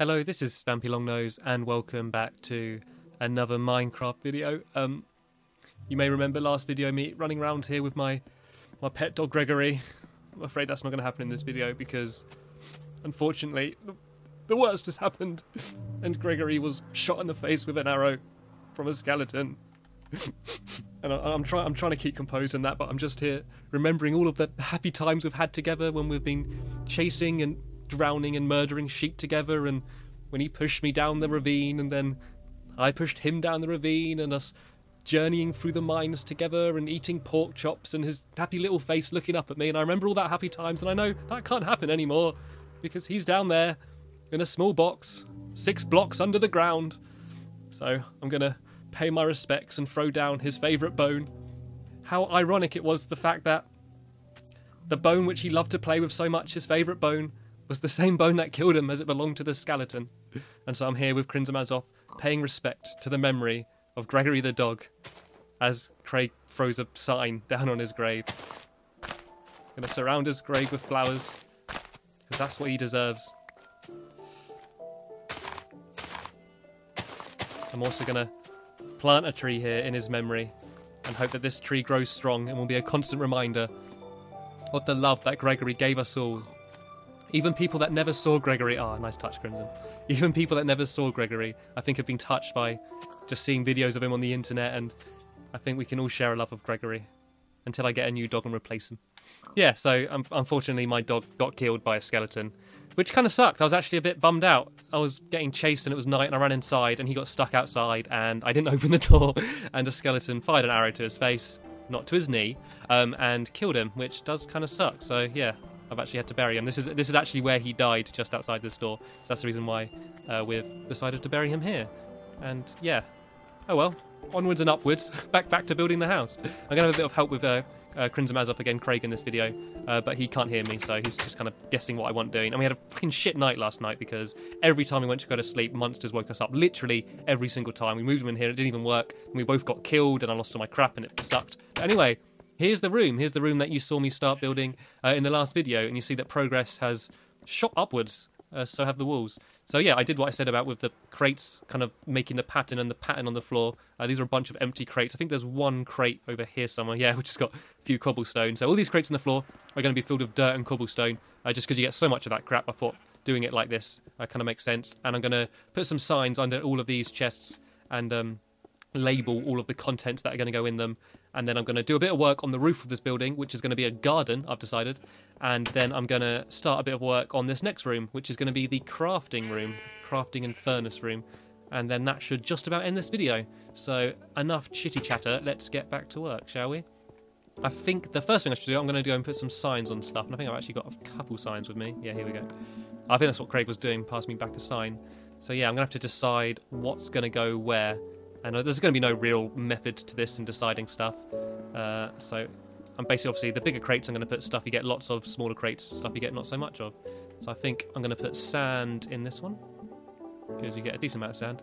Hello, this is stampylongnose and welcome back to another Minecraft video. You may remember last video me running around here with my pet dog Gregory. I'm afraid that's not going to happen in this video because unfortunately the worst has happened and Gregory was shot in the face with an arrow from a skeleton. And I'm trying to keep composed in that, but I'm just here remembering all of the happy times we've had together when we've been chasing and drowning and murdering sheep together, and when he pushed me down the ravine and then I pushed him down the ravine, and us journeying through the mines together and eating pork chops and his happy little face looking up at me. And I remember all that happy times, and I know that can't happen anymore because he's down there in a small box 6 blocks under the ground. So I'm gonna pay my respects and throw down his favourite bone. How ironic it was, the fact that the bone which he loved to play with so much, his favourite bone, was the same bone that killed him as it belonged to the skeleton. And so I'm here with Crinzamazov, paying respect to the memory of Gregory the dog, as Craig throws a sign down on his grave. Gonna surround his grave with flowers, because that's what he deserves. I'm also gonna plant a tree here in his memory, and hope that this tree grows strong and will be a constant reminder of the love that Gregory gave us all. Even people that never saw Gregory, nice touch, Crimson. Even people that never saw Gregory, I think have been touched by just seeing videos of him on the internet, and I think we can all share a love of Gregory until I get a new dog and replace him. Yeah, so unfortunately my dog got killed by a skeleton, which kind of sucked. I was actually a bit bummed out. I was getting chased and it was night and I ran inside and he got stuck outside and I didn't open the door and a skeleton fired an arrow to his face, not to his knee, and killed him, which does kind of suck. So yeah, I've actually had to bury him. This is actually where he died, just outside this door. So that's the reason why we've decided to bury him here. And yeah, oh well, onwards and upwards, back to building the house. I'm gonna have a bit of help with Crinzamazov again, Craig, in this video, but he can't hear me, so he's just kind of guessing what I want doing. And we had a fucking shit night last night because every time we went to go to sleep, monsters woke us up. Literally every single time. We moved them in here, it didn't even work. And we both got killed, and I lost all my crap, and it sucked. But anyway, here's the room. Here's the room that you saw me start building in the last video, and you see that progress has shot upwards. So have the walls. So yeah, I did what I said about with the crates kind of making the pattern and the pattern on the floor. These are a bunch of empty crates. I think there's one crate over here somewhere, yeah, which has got a few cobblestone. So all these crates on the floor are going to be filled with dirt and cobblestone, just because you get so much of that crap. I thought doing it like this kind of makes sense. And I'm going to put some signs under all of these chests and label all of the contents that are going to go in them. And then I'm going to do a bit of work on the roof of this building, which is going to be a garden, I've decided. And then I'm going to start a bit of work on this next room, which is going to be the crafting room, crafting and furnace room. And then that should just about end this video. So enough chitty chatter, let's get back to work, shall we? I think the first thing I should do, I'm going to go and put some signs on stuff. And I think I've actually got a couple signs with me. Yeah, here we go. I think that's what Craig was doing, passed me back a sign. So yeah, I'm going to have to decide what's going to go where. And there's going to be no real method to this in deciding stuff. So I'm basically, obviously, the bigger crates I'm going to put stuff you get lots of, smaller crates, stuff you get not so much of. So I think I'm going to put sand in this one, because you get a decent amount of sand.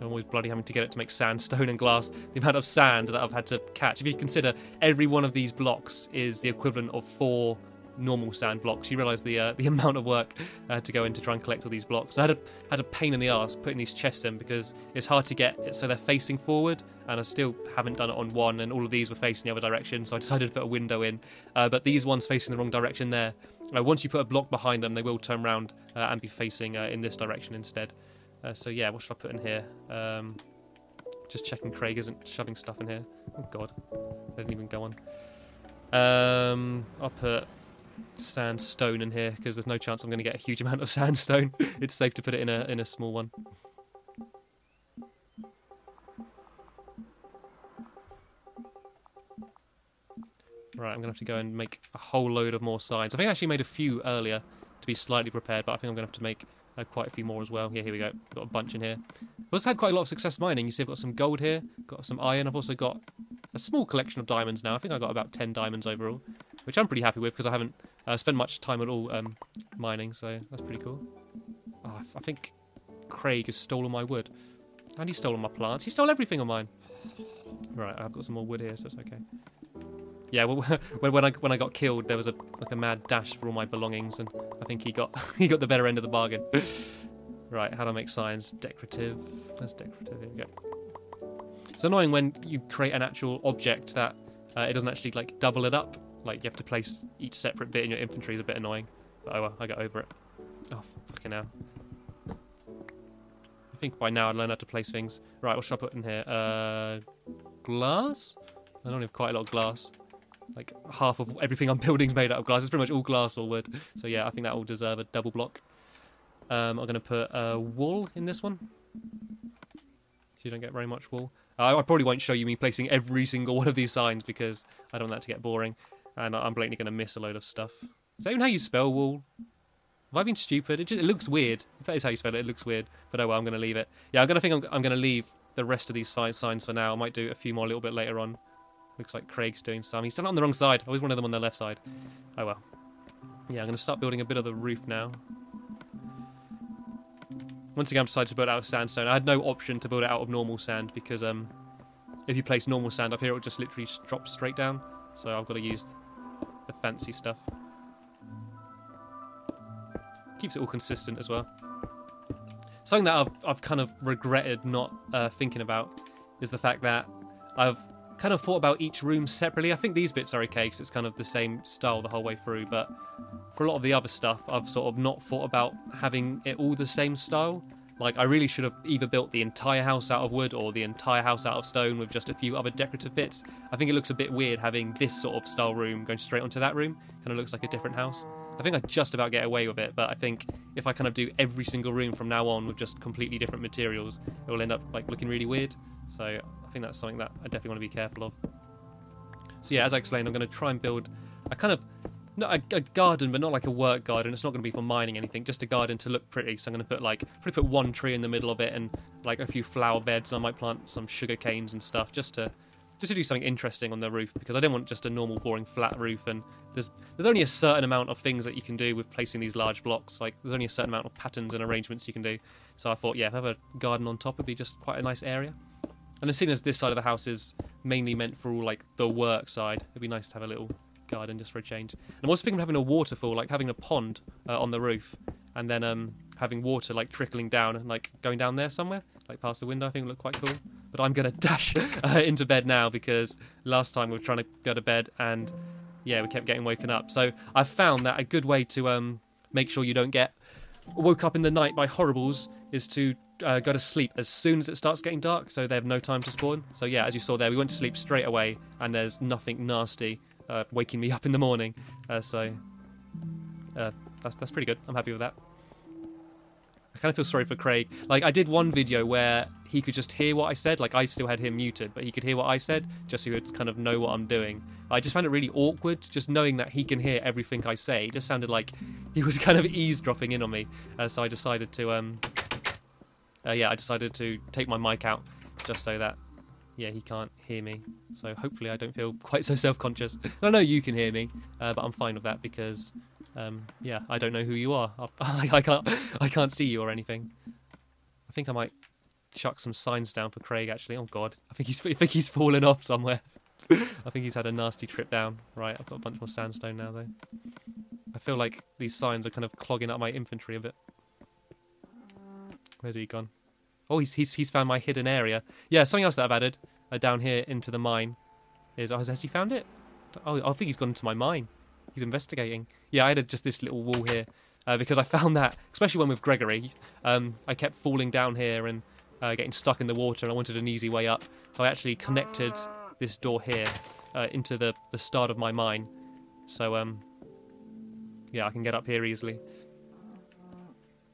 I'm always bloody having to get it to make sandstone and glass. The amount of sand that I've had to catch. If you consider every one of these blocks is the equivalent of 4 normal sand blocks, you realise the amount of work to go in to try and collect all these blocks. And I had a pain in the arse putting these chests in because it's hard to get it so they're facing forward, and I still haven't done it on one, and all of these were facing the other direction, so I decided to put a window in. But these ones facing the wrong direction there, once you put a block behind them, they will turn around and be facing in this direction instead. So yeah, what should I put in here? Just checking Craig isn't shoving stuff in here. Oh god, I didn't even go on. I'll put sandstone in here because there's no chance I'm going to get a huge amount of sandstone. It's safe to put it in a small one. Right, I'm going to have to go and make a whole load of more signs. I think I actually made a few earlier to be slightly prepared, but I think I'm going to have to make quite a few more as well. Yeah, here we go. Got a bunch in here. I've also had quite a lot of success mining. You see I've got some gold here, got some iron. I've also got a small collection of diamonds now. I think I've got about 10 diamonds overall, which I'm pretty happy with because I haven't spent much time at all mining, so that's pretty cool. Oh, I think Craig has stolen my wood. And he's stolen my plants. He stole everything on mine. Right, I've got some more wood here, so it's okay. Yeah, well, when I got killed, there was a mad dash for all my belongings, and I think he got he got the better end of the bargain. Right, how do I make signs? Decorative. That's decorative. Here we go. It's annoying when you create an actual object that it doesn't actually like double it up. Like you have to place each separate bit in your inventory is a bit annoying. But oh well, I got over it. Oh fucking hell. I think by now I'd learn how to place things. Right, what should I put in here? Glass? I don't have quite a lot of glass. Like half of everything I'm building is made out of glass. It's pretty much all glass or wood. So yeah, I think that will deserve a double block. I'm going to put wool in this one. So you don't get very much wool. I probably won't show you me placing every single one of these signs because I don't want that to get boring. And I'm blatantly going to miss a load of stuff. Is that even how you spell wool? Have I been stupid? It looks weird. If that is how you spell it, it looks weird. But oh well, I'm going to leave it. Yeah, I'm going to leave the rest of these signs for now. I might do a few more a little bit later on. Looks like Craig's doing some. He's done it on the wrong side. I always wanted them on the left side. Oh well. Yeah, I'm going to start building a bit of the roof now. Once again, I've decided to build it out of sandstone. I had no option to build it out of normal sand because if you place normal sand up here, it will just literally drop straight down. So I've got to use the fancy stuff. Keeps it all consistent as well. Something that I've kind of regretted not thinking about is the fact that I've kind of thought about each room separately. I think these bits are okay because it's kind of the same style the whole way through, but for a lot of the other stuff, I've sort of not thought about having it all the same style. Like, I really should have either built the entire house out of wood or the entire house out of stone with just a few other decorative bits. I think it looks a bit weird having this sort of style room going straight onto that room. Kind of looks like a different house. I think I just about get away with it, but I think if I kind of do every single room from now on with just completely different materials, it will end up like looking really weird. So I think that's something that I definitely want to be careful of. So yeah, as I explained, I'm going to try and build a kind of, not a garden, but not like a work garden. It's not going to be for mining anything, just a garden to look pretty. So I'm going to put probably put one tree in the middle of it and like a few flower beds. I might plant some sugar canes and stuff just to do something interesting on the roof, because I don't want just a normal boring flat roof, and there's only a certain amount of things that you can do with placing these large blocks. Like there's only a certain amount of patterns and arrangements you can do. So I thought, yeah, have a garden on top would be just quite a nice area. And as soon as this side of the house is mainly meant for all like the work side, it'd be nice to have a little garden just for a change. And I'm also thinking of having a waterfall, like having a pond on the roof, and then having water like trickling down and like going down there somewhere, like past the window. I think it would look quite cool. But I'm gonna dash into bed now because last time we were trying to go to bed and yeah, we kept getting woken up. So I've found that a good way to make sure you don't get woke up in the night by horribles is to go to sleep as soon as it starts getting dark, so they have no time to spawn. So yeah, as you saw there, we went to sleep straight away and there's nothing nasty waking me up in the morning. That's pretty good. I'm happy with that. I kind of feel sorry for Craig. Like, I did one video where he could just hear what I said. Like, I still had him muted, but he could hear what I said, just so he would kind of know what I'm doing. I just found it really awkward, just knowing that he can hear everything I say. It just sounded like he was kind of eavesdropping in on me. So I decided to, I decided to take my mic out, just so that, yeah, he can't hear me. So hopefully I don't feel quite so self-conscious. I know you can hear me, but I'm fine with that because... yeah, I don't know who you are. I can't see you or anything. I think I might chuck some signs down for Craig. Actually, oh god, I think he's fallen off somewhere. I think he's had a nasty trip down. Right, I've got a bunch more sandstone now though. I feel like these signs are kind of clogging up my inventory a bit. Where's he gone? Oh, he's found my hidden area. Yeah, something else that I've added down here into the mine is. Oh, has he found it? Oh, I think he's gone into my mine. He's investigating. Yeah, I had just this little wall here because I found that, especially when with Gregory, I kept falling down here and getting stuck in the water, and I wanted an easy way up. So I actually connected this door here into the start of my mine. So, yeah, I can get up here easily.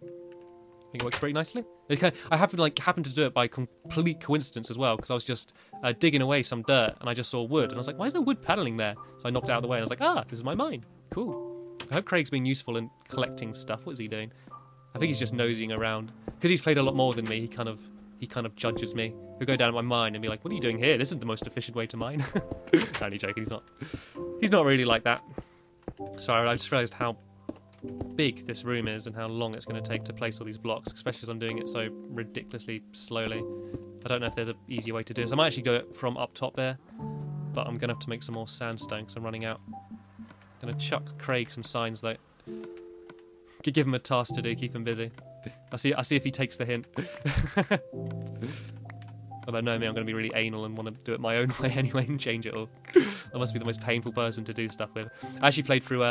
I think it works pretty nicely. I happened to do it by complete coincidence as well, because I was just digging away some dirt and I just saw wood and I was like, why is there wood paddling there? So I knocked it out of the way and I was like, ah, this is my mine. Cool. I hope Craig's been useful in collecting stuff. What is he doing? I think he's just nosying around. Because he's played a lot more than me, he kind of judges me. He'll go down to my mine and be like, what are you doing here? This isn't the most efficient way to mine. Only joking, he's not really like that. Sorry, I just realised how big this room is and how long it's going to take to place all these blocks, especially as I'm doing it so ridiculously slowly. I don't know if there's an easier way to do this. I might actually go from up top there but I'm gonna have to make some more sandstone because I'm running out. I'm gonna chuck Craig some signs though. Could give him a task to do, keep him busy. I see if he takes the hint. Although no, me, I'm going to be really anal and want to do it my own way anyway and change it all. I must be the most painful person to do stuff with. I actually played through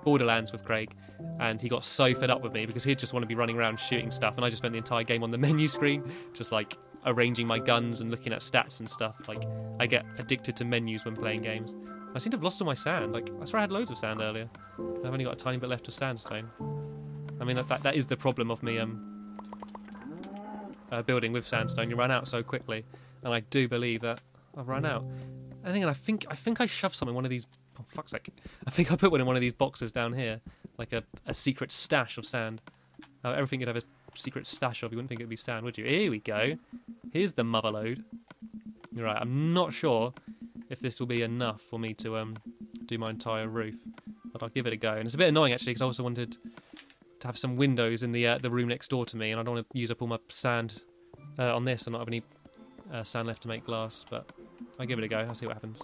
Borderlands with Craig, and he got so fed up with me because he'd just want to be running around shooting stuff, and I just spent the entire game on the menu screen, just like arranging my guns and looking at stats and stuff. Like, I get addicted to menus when playing games. I seem to have lost all my sand. Like, I swear I had loads of sand earlier. I've only got a tiny bit left of sandstone. I mean, that is the problem of me building with sandstone. You run out so quickly, and I do believe that I've run out. And again, I think I shoved some in one of these. Oh, fuck's sake! I think I put one in one of these boxes down here, like a secret stash of sand. Everything you'd have a secret stash of, you wouldn't think it'd be sand, would you? Here we go. Here's the mother load. Right, I'm not sure if this will be enough for me to do my entire roof, but I'll give it a go. And it's a bit annoying actually because I also wanted to have some windows in the room next door to me, and I don't want to use up all my sand on this and not have any sand left to make glass, but I'll give it a go. I'll see what happens.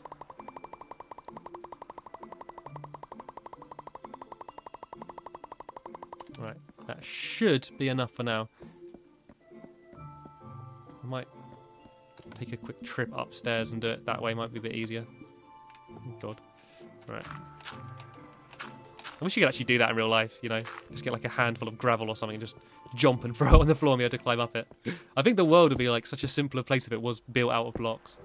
Right, that should be enough for now. I might take a quick trip upstairs and do it that way, might be a bit easier. Oh, God. Right. I wish you could actually do that in real life, you know, just get like a handful of gravel or something and just jump and throw it on the floor and be able to climb up it. I think the world would be like such a simpler place if it was built out of blocks.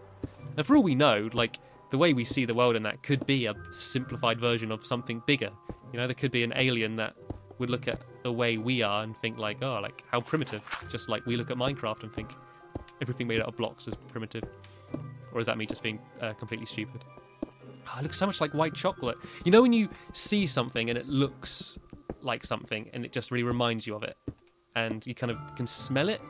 And for all we know, like, the way we see the world in that could be a simplified version of something bigger. You know, there could be an alien that would look at the way we are and think like, oh, like, how primitive. Just like we look at Minecraft and think everything made out of blocks is primitive. Or is that me just being completely stupid? Oh, it looks so much like white chocolate. You know when you see something and it looks like something and it just really reminds you of it, and you kind of can smell it?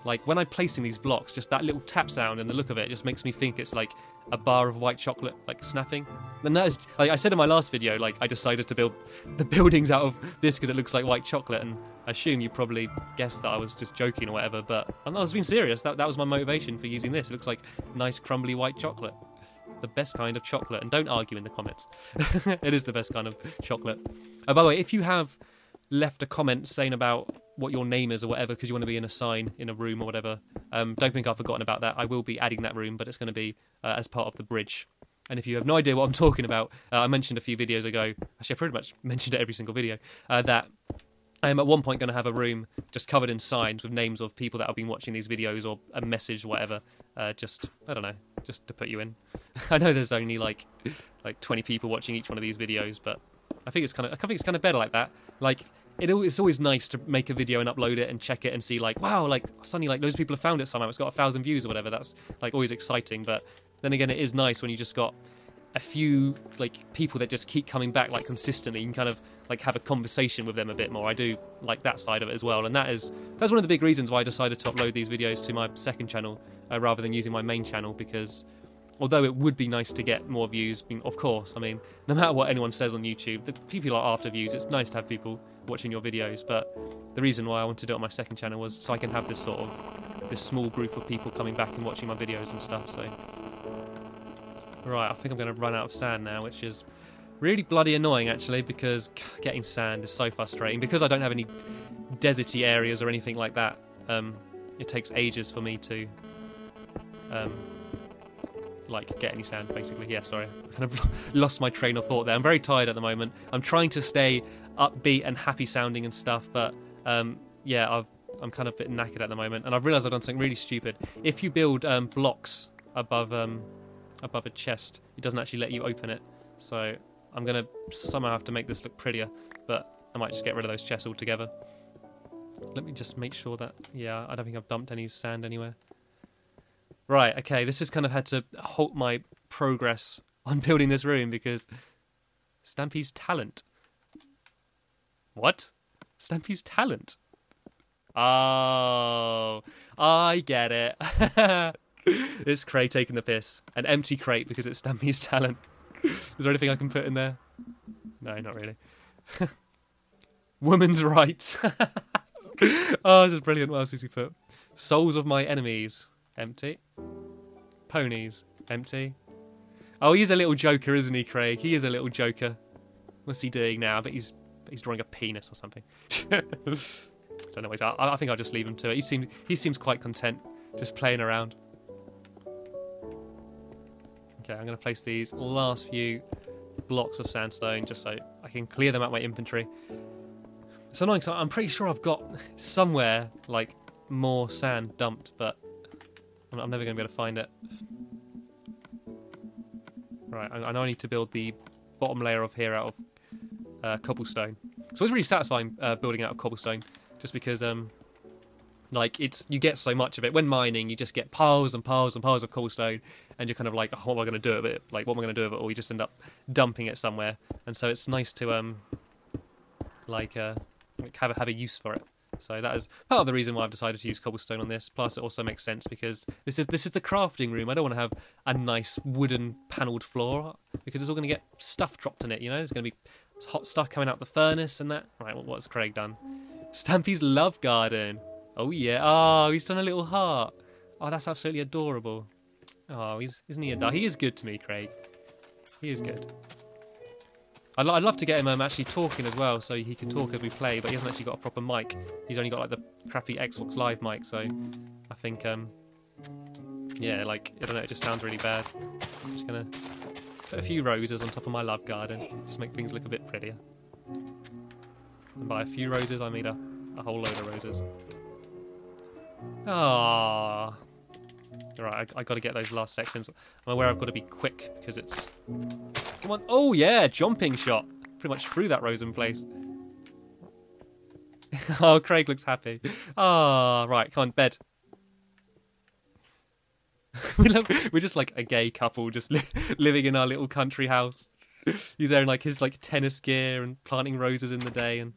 Like when I'm placing these blocks, just that little tap sound and the look of it just makes me think it's like a bar of white chocolate like snapping. And that is, like I said in my last video, like I decided to build the buildings out of this because it looks like white chocolate, and I assume you probably guessed that I was just joking or whatever, but I was being serious. That was my motivation for using this. It looks like nice crumbly white chocolate. The best kind of chocolate, and don't argue in the comments. It is the best kind of chocolate. By the way, if you have left a comment saying about what your name is or whatever because you want to be in a sign in a room or whatever, don't think I've forgotten about that. I will be adding that room, but it's going to be as part of the bridge. And if you have no idea what I'm talking about, I mentioned a few videos ago, actually I pretty much mentioned it every single video, that I am at one point going to have a room just covered in signs with names of people that have been watching these videos, or a message, whatever. Just, I don't know, just to put you in. I know there's only like 20 people watching each one of these videos, but I think it's kind of better like that. Like, it's always nice to make a video and upload it and check it and see like, wow, like suddenly like loads of people have found it somehow. It's got 1,000 views or whatever. That's like always exciting. But then again, it is nice when you just got a few like people that just keep coming back like consistently. You can kind of like have a conversation with them a bit more. I do like that side of it as well, and that's one of the big reasons why I decided to upload these videos to my second channel rather than using my main channel, because although it would be nice to get more views, I mean, of course, I mean, no matter what anyone says on YouTube, the people are after views. It's nice to have people watching your videos, but the reason why I wanted to do it on my second channel was so I can have this small group of people coming back and watching my videos and stuff. So right, I think I'm going to run out of sand now, which is really bloody annoying actually, because getting sand is so frustrating. Because I don't have any deserty areas or anything like that, it takes ages for me to like get any sand basically. Yeah, sorry, I kind of lost my train of thought there. I'm very tired at the moment. I'm trying to stay upbeat and happy sounding and stuff, but yeah, I'm kind of a bit knackered at the moment, and I've realised I've done something really stupid. If you build blocks above a chest, it doesn't actually let you open it. So I'm gonna somehow have to make this look prettier, but I might just get rid of those chests altogether. Let me just make sure that, yeah, I don't think I've dumped any sand anywhere. Right, okay, this has kind of had to halt my progress on building this room because Stampy's talent. What? Stampy's talent? Oh, I get it. This crate taking the piss. An empty crate because it's Stampy's talent. Is there anything I can put in there? No, not really. Woman's rights. Oh, this is brilliant. What else does he put? Souls of my enemies. Empty. Ponies. Empty. Oh, he's a little joker, isn't he, Craig? He is a little joker. What's he doing now? I bet he's drawing a penis or something. So anyways, I think I'll just leave him to it. He seems quite content, just playing around. Okay, I'm going to place these last few blocks of sandstone just so I can clear them out my inventory. It's annoying because I'm pretty sure I've got somewhere like more sand dumped, but I'm never going to be able to find it. Right, I know I need to build the bottom layer of here out of cobblestone. So it's really satisfying building out of cobblestone, just because like you get so much of it. When mining, you just get piles and piles and piles of cobblestone, and you're kind of like, oh, what am I going to do with it? Like, what am I going to do with it? Or you just end up dumping it somewhere. And so it's nice to have a use for it. So that is part of the reason why I've decided to use cobblestone on this. Plus, it also makes sense because this is the crafting room. I don't want to have a nice wooden panelled floor because it's all going to get stuff dropped in it. You know, there's going to be hot stuff coming out the furnace and that. Right, what's Craig done? Stampy's love garden. Oh yeah. Oh, he's done a little heart. Oh, that's absolutely adorable. Oh, isn't he a? He is good to me, Craig. He is good. I'd love to get him actually talking as well, so he can talk as we play, but he hasn't actually got a proper mic. He's only got like the crappy Xbox Live mic, so I think, yeah, like, I don't know, it just sounds really bad. I'm just gonna put a few roses on top of my love garden, just make things look a bit prettier. And by a few roses, I mean a whole load of roses. Ah. Alright, I got to get those last sections. I'm aware I've got to be quick because it's... Come on. Oh, yeah, jumping shot. Pretty much threw that rose in place. Oh, Craig looks happy. Ah, right, come on, bed. We're just like a gay couple just living in our little country house. He's there in like his tennis gear and planting roses in the day, and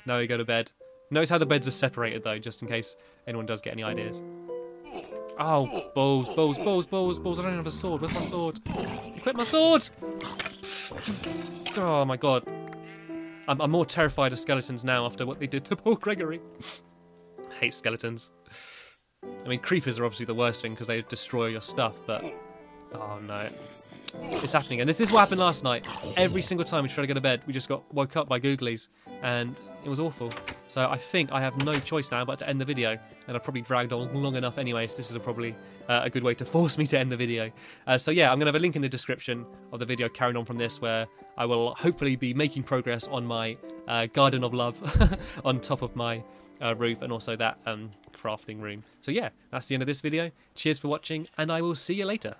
now we go to bed. Notice how the beds are separated though, just in case anyone does get any ideas. Oh, balls, balls, balls, balls, balls. I don't have a sword. Where's my sword? Equip my sword! Oh my god. I'm more terrified of skeletons now after what they did to poor Gregory. I hate skeletons. I mean, creepers are obviously the worst thing because they destroy your stuff, but... Oh no. It's happening. And this is what happened last night. Every single time we tried to go to bed, we just got woke up by googlies. And it was awful. So I think I have no choice now but to end the video. And I've probably dragged on long enough anyway, so this is probably a good way to force me to end the video. So yeah, I'm going to have a link in the description of the video carrying on from this, where I will hopefully be making progress on my garden of love on top of my roof, and also that crafting room. So yeah, that's the end of this video. Cheers for watching, and I will see you later.